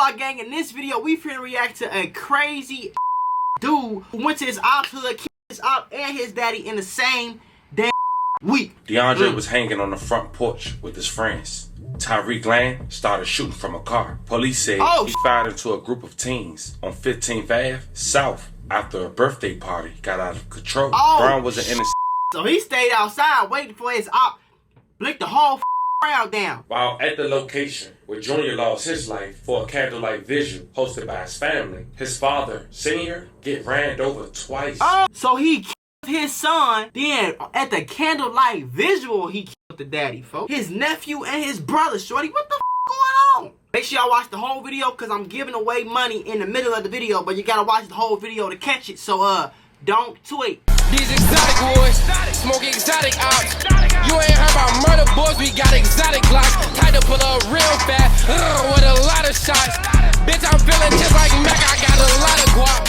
Mula gang. In this video, we finna react to a crazy dude who went to his Opps hood, killed his op and his daddy in the same damn week. DeAndre was hanging on the front porch with his friends. Tyreek Land started shooting from a car. Police said he fired into a group of teens on 15th Ave South after a birthday party got out of control. Brown was an innocent. So he stayed outside waiting for his op, blinked the whole crowd down. While at the location where Junior lost his life for a candlelight vigil hosted by his family, his father, Senior, get ran over twice. So he killed his son, then at the candlelight visual, he killed the daddy, folks. His nephew and his brother, shorty. What the going on? Make sure y'all watch the whole video, because I'm giving away money in the middle of the video, but you gotta watch the whole video to catch it, so don't tweet. These exotic boys, smoke exotic ops. You ain't heard about murder boys, we got exotic glocks. Tied to pull up real fast, with a lot of shots. Bitch, I'm feeling just like Mac, I got a lot of guap.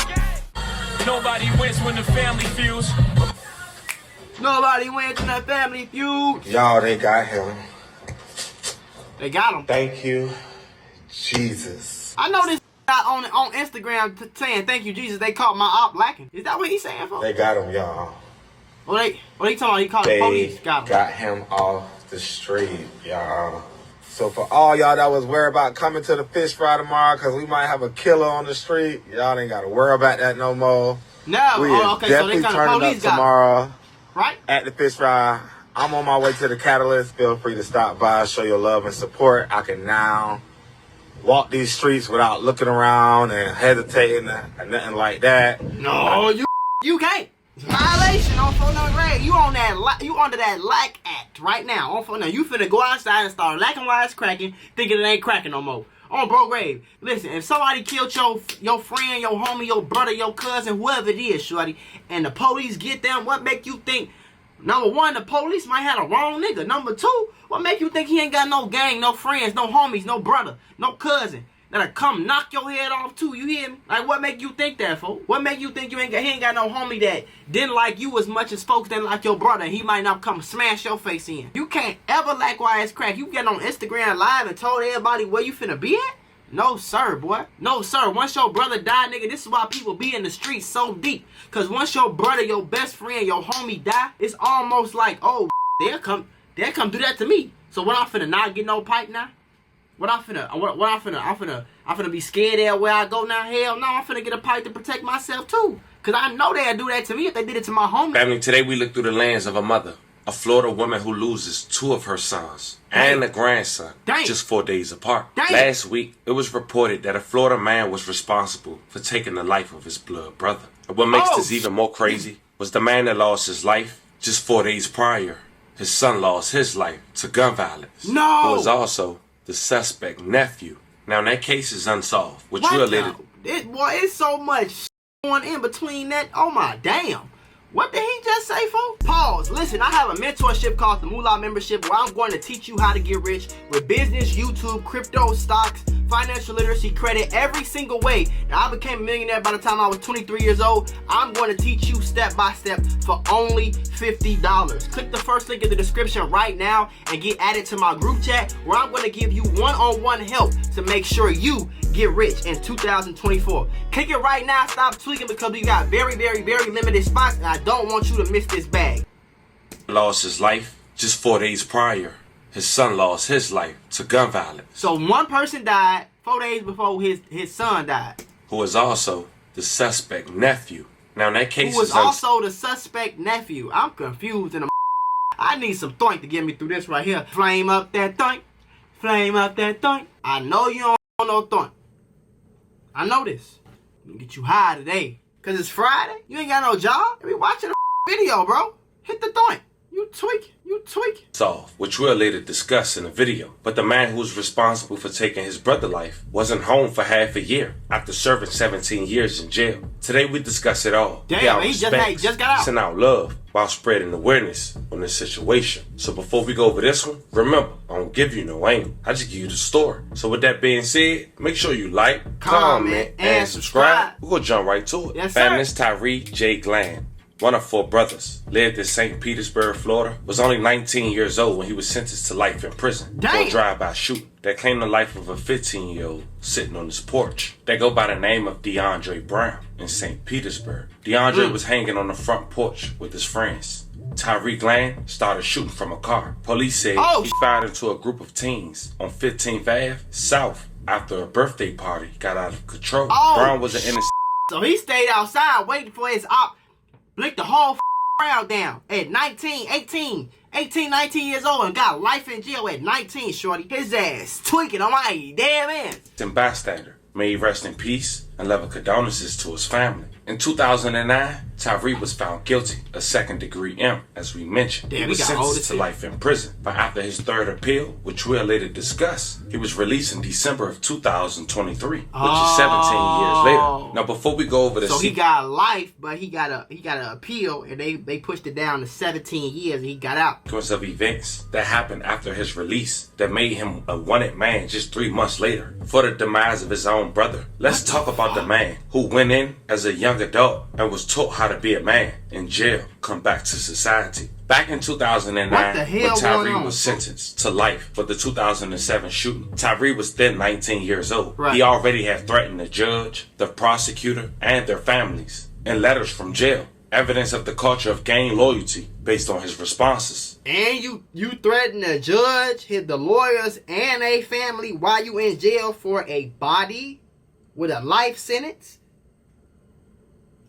Nobody wins when the family feuds. Nobody wins in the family feud. Y'all, they got him. They got him. Thank you, Jesus. I know this on Instagram saying thank you, Jesus. They caught my op lacking. Is that what he's saying, folks? They got him, y'all. What they talking about? He called the police. Got him off the street, y'all. So for all y'all that was worried about coming to the fish fry tomorrow, because we might have a killer on the street, y'all ain't got to worry about that no more. No, we okay, so they turning up tomorrow, right? At the fish fry. I'm on my way to the Catalyst. Feel free to stop by, show your love and support. I can now walk these streets without looking around and hesitating and nothing like that. No, you can't. It's a violation on phone number grade. You on that you under that lack act right now. On phone number, you finna go outside and start lacking while it's cracking, thinking it ain't cracking no more. On bro grave. Listen, if somebody killed your friend, your homie, your brother, your cousin, whoever it is, shorty, and the police get them, what make you think? Number one, the police might have a wrong nigga. Number two, what make you think he ain't got no gang, no friends, no homies, no brother, no cousin that'll come knock your head off too? You hear me? Like, what make you think that, folks? What make you think he ain't got no homie that didn't like you as much as folks didn't like your brother? He might not come smash your face in. You can't ever lack while it's crack. You get on Instagram live and told everybody where you finna be at? No, sir, boy. No, sir. Once your brother die, nigga, this is why people be in the streets so deep. Because once your brother, your best friend, your homie die, it's almost like, oh, they'll come do that to me. So what, I'm finna not get no pipe now? I'm finna be scared everywhere I go now? Hell no, I'm finna get a pipe to protect myself too. Because I know they'll do that to me if they did it to my homie. Family, today we look through the lens of a mother. A Florida woman who loses 2 of her sons and a grandson just 4 days apart. Last week, it was reported that a Florida man was responsible for taking the life of his blood brother. And what makes this even more crazy was the man that lost his life just 4 days prior. His son lost his life to gun violence. No! Who was also the suspect nephew. Now, that case is unsolved, which will later... Boy, it's so much going in between that. Oh, my damn. What did he just say, folks? Pause. Listen, I have a mentorship called the Mula membership where I'm going to teach you how to get rich with business, YouTube, crypto, stocks, financial literacy, credit, every single way. Now, I became a millionaire by the time I was 23 years old. I'm going to teach you step by step for only $50. Click the first link in the description right now and get added to my group chat where I'm going to give you one-on-one help to make sure you get rich in 2024. Click it right now. Stop tweaking because we got very, very, very limited spots and I don't want you to miss this bag. Lost his life just 4 days prior. His son lost his life to gun violence. So one person died 4 days before his son died. Who is also the suspect nephew. Now, in that case, who was also the suspect nephew. I'm confused in a I need some thoink to get me through this right here. Flame up that thoink. Flame up that thoink. I know you don't want no thoink. I know this. I'm gonna get you high today. Cause it's Friday. You ain't got no job. You be watching a video, bro. Hit the thoink. You tweak. Solved, which we'll later discuss in the video. But the man who was responsible for taking his brother's life wasn't home for half a year after serving 17 years in jail. Today we discuss it all. Damn, he just got out. Send out love while spreading awareness on this situation. So before we go over this one, remember, I don't give you no angle. I just give you the story. So with that being said, make sure you like, comment, and subscribe. We're gonna jump right to it. Yes, Family, it's Tyreek J. Glenn. one of 4 brothers, lived in St. Petersburg, Florida, was only 19 years old when he was sentenced to life in prison for a drive-by shooting that claimed the life of a 15-year-old sitting on his porch. They go by the name of DeAndre Brown in St. Petersburg. DeAndre was hanging on the front porch with his friends. Tyree Glenn started shooting from a car. Police said he fired into a group of teens on 15th Ave South after a birthday party got out of control. Brown was an innocent. So he stayed outside waiting for his op. Blicked the whole crowd down at 19 years old and got life in jail at 19, shorty. His ass tweaking on my damn ass. And bystander, may he rest in peace and level condolences to his family. In 2009, Tyree was found guilty of second-degree imp, as we mentioned. He was sentenced to life in prison. But after his third appeal, which we'll later discuss, he was released in December of 2023, which is 17 years later. Now, before we go over the... So he got life, but he got an appeal, and they pushed it down to 17 years, and he got out. Because of events that happened after his release that made him a wanted man just 3 months later for the demise of his own brother. Let's talk about the man who went in as a young adult and was taught how to be a man in jail, come back to society. Back in 2009, when Tyree was sentenced to life for the 2007 shooting, Tyree was then 19 years old. He already had threatened the judge, the prosecutor, and their families in letters from jail. Evidence of the culture of gang loyalty based on his responses. And you threaten the judge, hit the lawyers, and a family while you in jail for a body with a life sentence?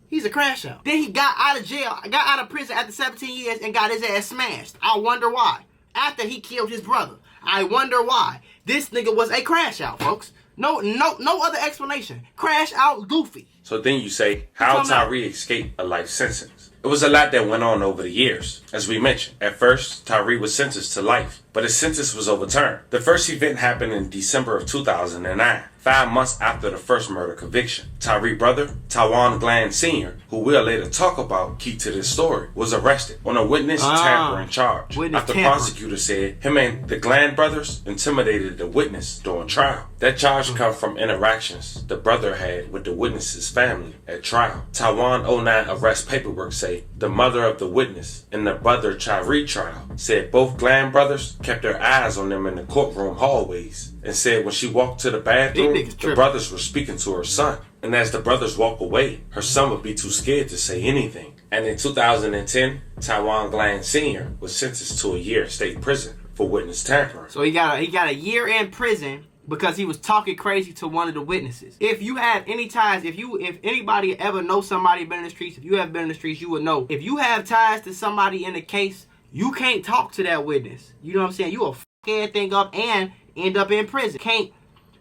He's a crash out. Then he got out of jail, got out of prison after 17 years and got his ass smashed. I wonder why. After he killed his brother. I wonder why. This nigga was a crash out, folks. No other explanation. Crash out goofy. So then you say, how Tyree escaped a life sentence? It was a lot that went on over the years. As we mentioned, at first, Tyree was sentenced to life, but his sentence was overturned. The first event happened in December of 2009, 5 months after the first murder conviction. Tyree's brother, Tawan Glenn Sr., who we'll later talk about, key to this story, was arrested on a witness tampering charge. After prosecutors said him and the Glenn brothers intimidated the witness during trial. That charge comes from interactions the brother had with the witness's family at trial. Tawan 09 arrest paperwork say the mother of the witness in the brother Tyree trial said both Glenn brothers kept their eyes on them in the courtroom hallways and said when she walked to the bathroom, the brothers were speaking to her son. And as the brothers walk away, her son would be too scared to say anything. And in 2010, Tawan Glenn Sr. was sentenced to a year in state prison for witness tampering. So he got a year in prison because he was talking crazy to one of the witnesses. If you have any ties, if anybody ever knows somebody been in the streets, if you have been in the streets, you would know. If you have ties to somebody in the case, you can't talk to that witness. You know what I'm saying? You will f everything up and end up in prison. Can't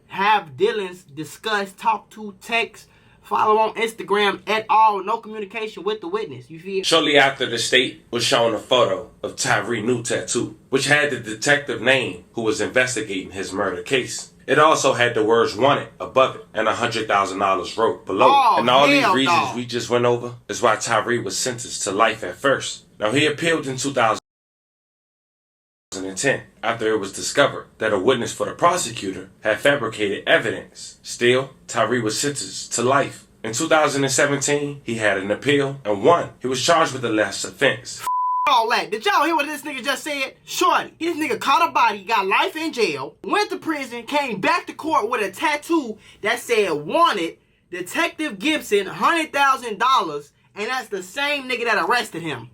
have dealings, discuss, talk to, text, follow on Instagram at all. No communication with the witness. You feel? Shortly after, the state was shown a photo of Tyree's new tattoo, which had the detective name who was investigating his murder case. It also had the words wanted above it and $100,000 wrote below. And all these reasons we just went over is why Tyree was sentenced to life at first. Now, he appealed in 2010 after it was discovered that a witness for the prosecutor had fabricated evidence. Still, Tyree was sentenced to life. In 2017, he had an appeal and won. He was charged with a less offense. All that. Did y'all hear what this nigga just said? Shorty, this nigga caught a body, got life in jail, went to prison, came back to court with a tattoo that said wanted Detective Gibson $100,000, and that's the same nigga that arrested him.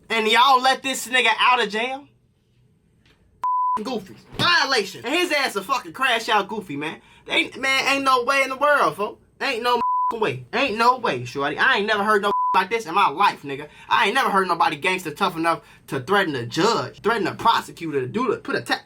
And y'all let this nigga out of jail? Goofy. Violation. And his ass a fucking crash out goofy, man. Ain't no way in the world, folks. Ain't no way. Ain't no way, shorty. I ain't never heard no like this in my life, nigga. I ain't never heard nobody gangster tough enough to threaten a judge, threaten a prosecutor to put a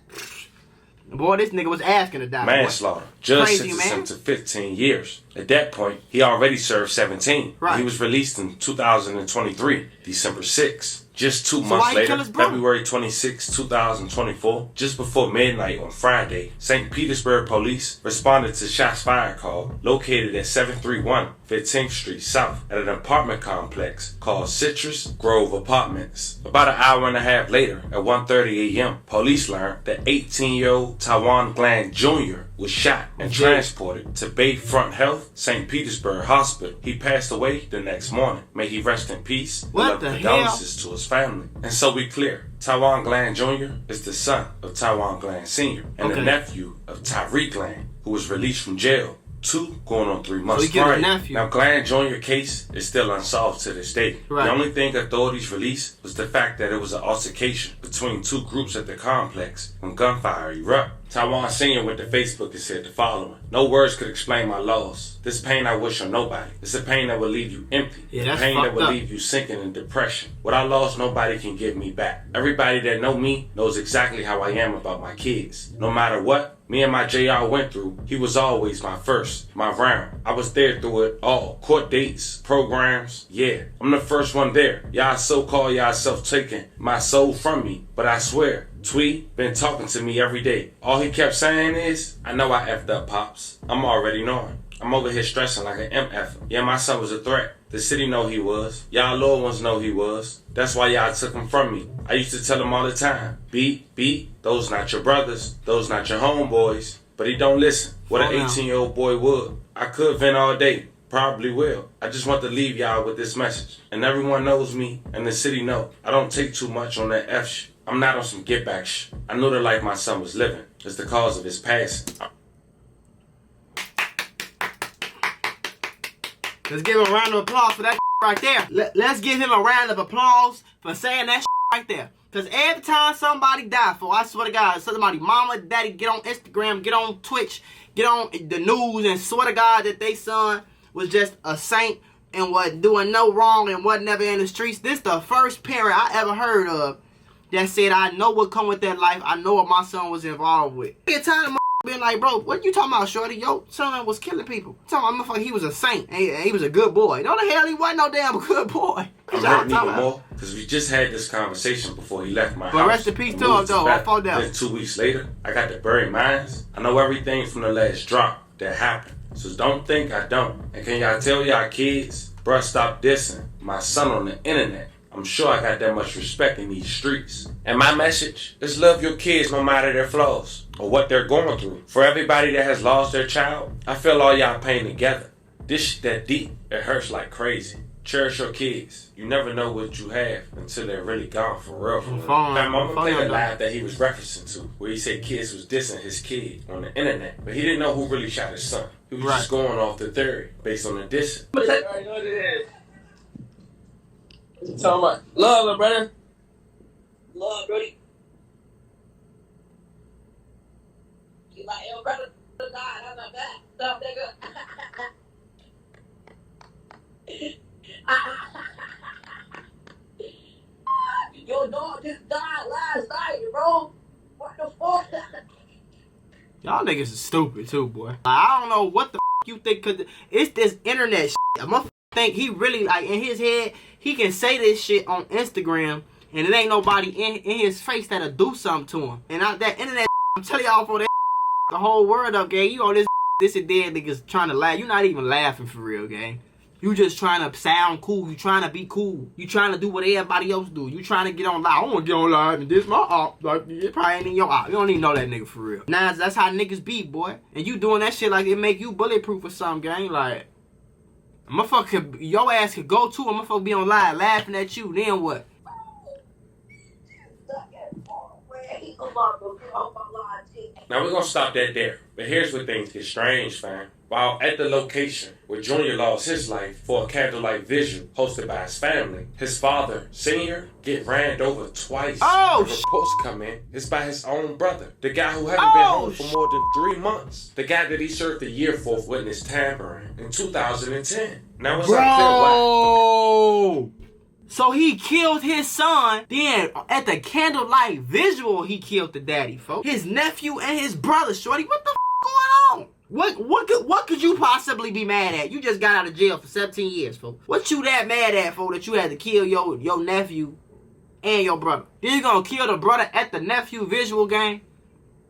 Boy, this nigga was asking to die. Manslaughter. Judge sentenced him to 15 years. At that point, he already served 17. Right. He was released in 2023, December 6th. Just 2 months later, February 26, 2024, just before midnight on Friday, St. Petersburg police responded to shots fired call located at 731 15th Street South at an apartment complex called Citrus Grove Apartments. About an hour and a half later, at 1:30 a.m., police learned that 18-year-old Tawan Glenn Jr. was shot and transported to Bayfront Health, St. Petersburg Hospital. He passed away the next morning. May he rest in peace. What the hell? Condolences to his family. And so we clear. Taiwan Glenn Jr. is the son of Taiwan Glenn Sr. and the nephew of Tyreek Glenn, who was released from jail 2 going on 3 months prior. Now, Glenn Jr. case is still unsolved to this day. The only thing authorities released was the fact that it was an altercation between 2 groups at the complex when gunfire erupted. Taiwan Sr. went to Facebook and said the following: "No words could explain my loss. This pain I wish on nobody. It's a pain that will leave you empty. Yeah, pain that will leave you sinking in depression. What I lost, nobody can give me back. Everybody that know me knows exactly how I am about my kids. No matter what me and my JR went through, he was always my first, my round. I was there through it all. Court dates, programs, yeah. I'm the first one there. Y'all so-called yourself taking my soul from me, but I swear, Twee been talking to me every day. All he kept saying is, I know I effed up, Pops. I'm already knowing. I'm over here stressing like an MF. Yeah, my son was a threat. The city know he was. Y'all little ones know he was. That's why y'all took him from me. I used to tell him all the time, beat, those not your brothers. Those not your homeboys. But he don't listen. What an 18-year-old boy would. I could vent all day. Probably will. I just want to leave y'all with this message. And everyone knows me, and the city know. I don't take too much on that F shit. I'm not on some get back shit. I knew the life my son was living is the cause of his passing." Let's give him a round of applause for that right there. Let's give him a round of applause for saying that right there. Because every time somebody die, I swear to God, somebody, mama, daddy, get on Instagram, get on Twitch, get on the news, and swear to God that they son was just a saint and wasn't doing no wrong and wasn't never in the streets. This the first parent I ever heard of that said, I know what come with that life. I know what my son was involved with. Get tired of being like, bro, what you talking about, shorty? Your son was killing people. Talking about, he was a saint. And he was a good boy. No, the hell he wasn't no damn good boy. I'm hurting even more because we just had this conversation before he left my house. But rest in peace to him, though. I fall down. Then 2 weeks later, I got to bury mines. I know everything from the last drop that happened. So don't think I don't. And can y'all tell y'all kids, bruh, stop dissing my son on the internet. I'm sure I got that much respect in these streets. And my message is love your kids no matter their flaws or what they're going through. For everybody that has lost their child, I feel all y'all pain together. This shit that deep, it hurts like crazy. Cherish your kids. You never know what you have until they're really gone for real. Now, I'm gonna play the live that he was referencing to, where he said kids was dissing his kid on the internet. But he didn't know who really shot his son. He was just going off the theory based on the dissing. I already know what it is. What you talking about? Love, little brother. Love, Brody. You like, yo, brother, God, I'm not bad. Stop, nigga. Your dog just died last night, bro. What the fuck? Y'all niggas is stupid too, boy. I don't know what the you think, cause it's this internet shit. A motherfucker think he really, like, in his head, he can say this shit on Instagram and it ain't nobody in his face that'll do something to him. And that internet, I'm telling y'all, for that the whole world up, gang. You on this and dead niggas trying to laugh. You not even laughing for real, gang. You just trying to sound cool. You trying to be cool. You trying to do what everybody else do. You trying to get on live. I want to get on live and this my op. Like, it probably ain't in your op. You don't even know that nigga for real. Nah, that's how niggas be, boy. And you doing that shit like it make you bulletproof or something, gang. Like, motherfucker, your ass could go to a motherfucker be on live laughing at you. Then what? Now we're gonna stop that there. But here's where things get strange, fam. While at the location where Junior lost his life for a candlelight vigil hosted by his family, his father, Senior, get ran over twice. Oh, the reports come in. It's by his own brother, the guy who hasn't been home for more than 3 months, the guy that he served a year for witness tampering in 2010. Now it's unclear why. So he killed his son, then at the candlelight visual, he killed the daddy, folks. His nephew and his brother, shorty. What the going on? What could you possibly be mad at? You just got out of jail for 17 years, folks. What you that mad at, folks, that you had to kill your nephew and your brother? Then you gonna kill the brother at the nephew visual, gang?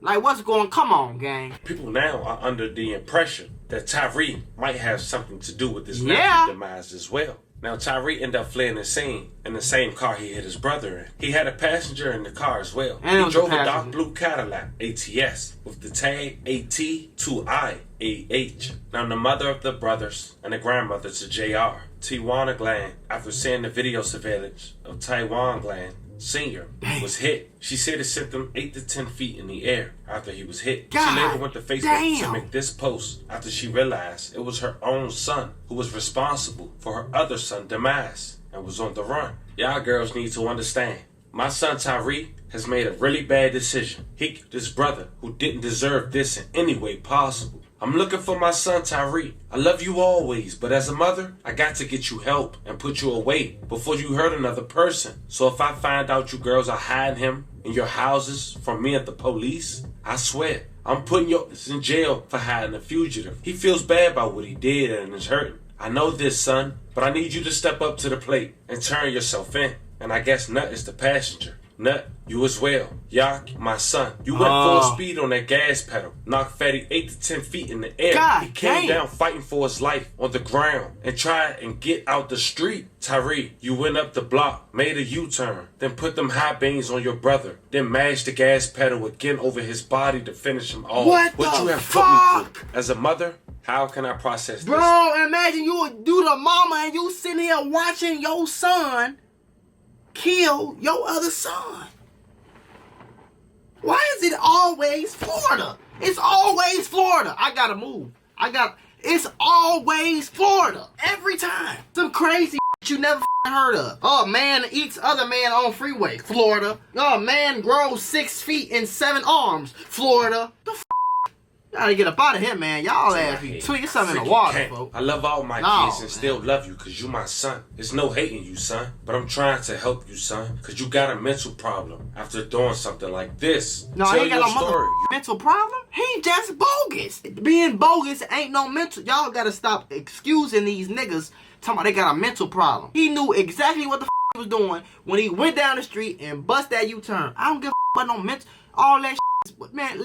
Like, what's going? Come on, gang. People now are under the impression that Tyree might have something to do with this nephew's demise as well. Now, Tyree ended up fleeing the scene in the same car he hit his brother in. He had a passenger in the car as well. And he drove a dark blue Cadillac ATS with the tag AT2IAH. Now, the mother of the brothers and the grandmother to JR, Tijuana Glenn, after seeing the video surveillance of Taiwan Glenn Sr. was hit, she said it sent them 8 to 10 feet in the air after he was hit. God, she later went to Facebook to make this post after she realized it was her own son who was responsible for her other son's demise and was on the run. Y'all girls need to understand. My son Tyree has made a really bad decision. He killed his brother who didn't deserve this in any way possible. I'm looking for my son Tyree. I love you always, but as a mother, I got to get you help and put you away before you hurt another person. So if I find out you girls are hiding him in your houses from me and the police, I swear, I'm putting you in jail for hiding a fugitive. He feels bad about what he did and is hurting. I know this, son, but I need you to step up to the plate and turn yourself in. And I guess Nut is the passenger. Nut, you as well. Yak, my son. You went full speed on that gas pedal. Knocked Fatty 8 to 10 feet in the air. God he came damn. down fighting for his life on the ground and tried and get out the street. Tyree, you went up the block, made a U-turn, then put them high beams on your brother, then mashed the gas pedal again over his body to finish him off. What you the have fuck? put me through. As a mother, how can I process this? Bro, imagine you would do the mama and you sitting here watching your son kill your other son. Why is it always Florida? It's always Florida. I gotta move. It's always Florida. Every time. Some crazy you never heard of. Oh, man eats other man on freeway. Florida. Oh, man grows 6 feet and 7 arms. Florida. The gotta get up out of here, man. Y'all ass be tweaking something in the water, folks. I love all my kids and still love you because you my son. There's no hating you, son. But I'm trying to help you, son. Because you got a mental problem after doing something like this. No, he ain't got no mental problem. He just bogus. Being bogus ain't no mental. Y'all gotta stop excusing these niggas talking about they got a mental problem. He knew exactly what the he was doing when he went down the street and bust that U-turn. I don't give a about no mental. All that man,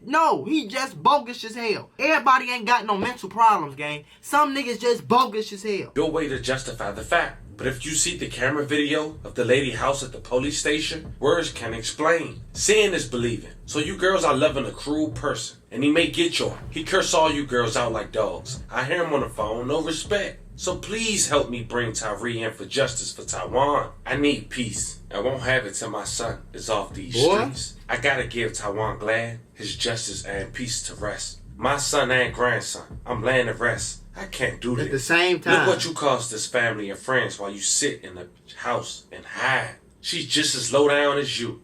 no, he just bogus as hell. Everybody ain't got no mental problems, gang. Some niggas just bogus as hell. Your way to justify the fact. But if you see the camera video of the lady house at the police station, words can explain. Seeing is believing. So you girls are loving a cruel person. And he may get you. He curse all you girls out like dogs. I hear him on the phone, no respect. So please help me bring Tyree in for justice for Taiwan. I need peace. I won't have it till my son is off these streets. I gotta give Taiwan Glad his justice and peace to rest. My son and grandson, I'm laying to rest. I can't do this. At the same time. Look what you cost this family and friends while you sit in the house and hide. She's just as low down as you.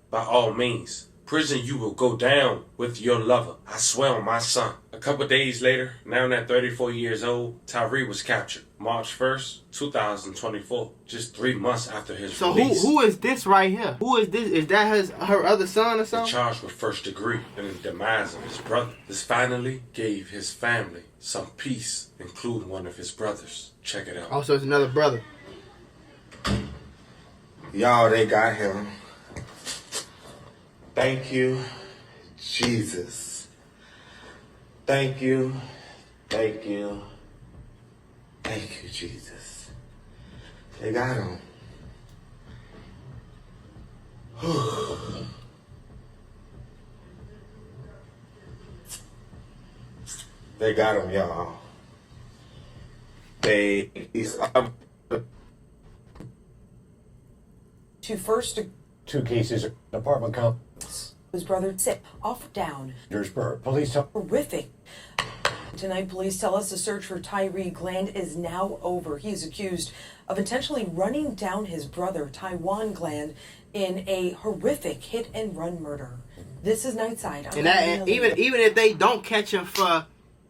By all means. Prison you will go down with your lover. I swear on my son. A couple days later, now at 34 years old, Tyree was captured. March 1st, 2024. Just 3 months after his release. So who is this right here? Who is this? Is that her other son or something? Charged with first degree in the demise of his brother. This finally gave his family some peace, including one of his brothers. Check it out. Oh, so it's another brother. Y'all, they got him. Thank you, Jesus. Thank you, thank you, thank you, Jesus. They got him. They got him, y'all. Two cases, apartment complex. His brother sit off down. Petersburg. Police tell Horrific. Tonight, police tell us the search for Tyree Gland is now over. He is accused of intentionally running down his brother, Taiwan Gland, in a horrific hit-and-run murder. This is Nightside. And even if they don't catch him for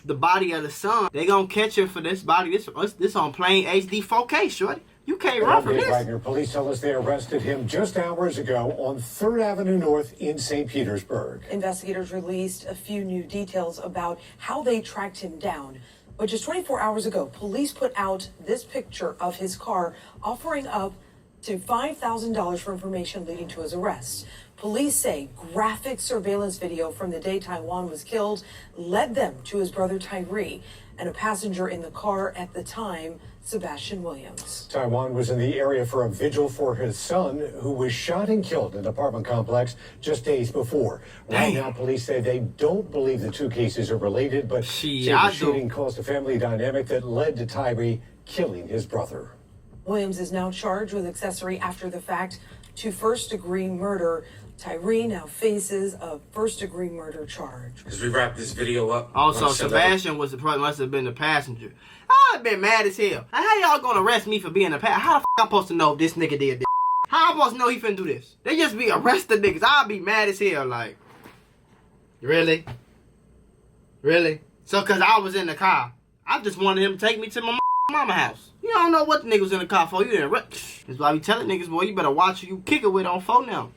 the body of the son, they gonna catch him for this body. This on plain HD 4K, shorty. You can't run from this. Wagner. Police tell us they arrested him just hours ago on 3rd Avenue North in St. Petersburg. Investigators released a few new details about how they tracked him down. But just 24 hours ago, police put out this picture of his car, offering up to $5,000 for information leading to his arrest. Police say graphic surveillance video from the day Taiwan was killed led them to his brother Tyree and a passenger in the car at the time, Sebastian Williams. Taiwan was in the area for a vigil for his son, who was shot and killed in an apartment complex just days before. Right now, police say they don't believe the two cases are related, but say the shooting caused a family dynamic that led to Tyree killing his brother. Williams is now charged with accessory after the fact to first-degree murder. Tyree now faces a first-degree murder charge. As we wrap this video up. Also, Sebastian must have been the passenger. I'd have been mad as hell. How y'all gonna arrest me for being a passenger? How the f I'm supposed to know if this nigga did this? How I'm supposed to know he finna do this? They just be arresting niggas. I'd be mad as hell. Like, really? Really? So, cause I was in the car, I just wanted him to take me to my mama house. You don't know what the nigga was in the car for. You didn't. That's why I be telling niggas, boy, you better watch who you kick it with on phone now.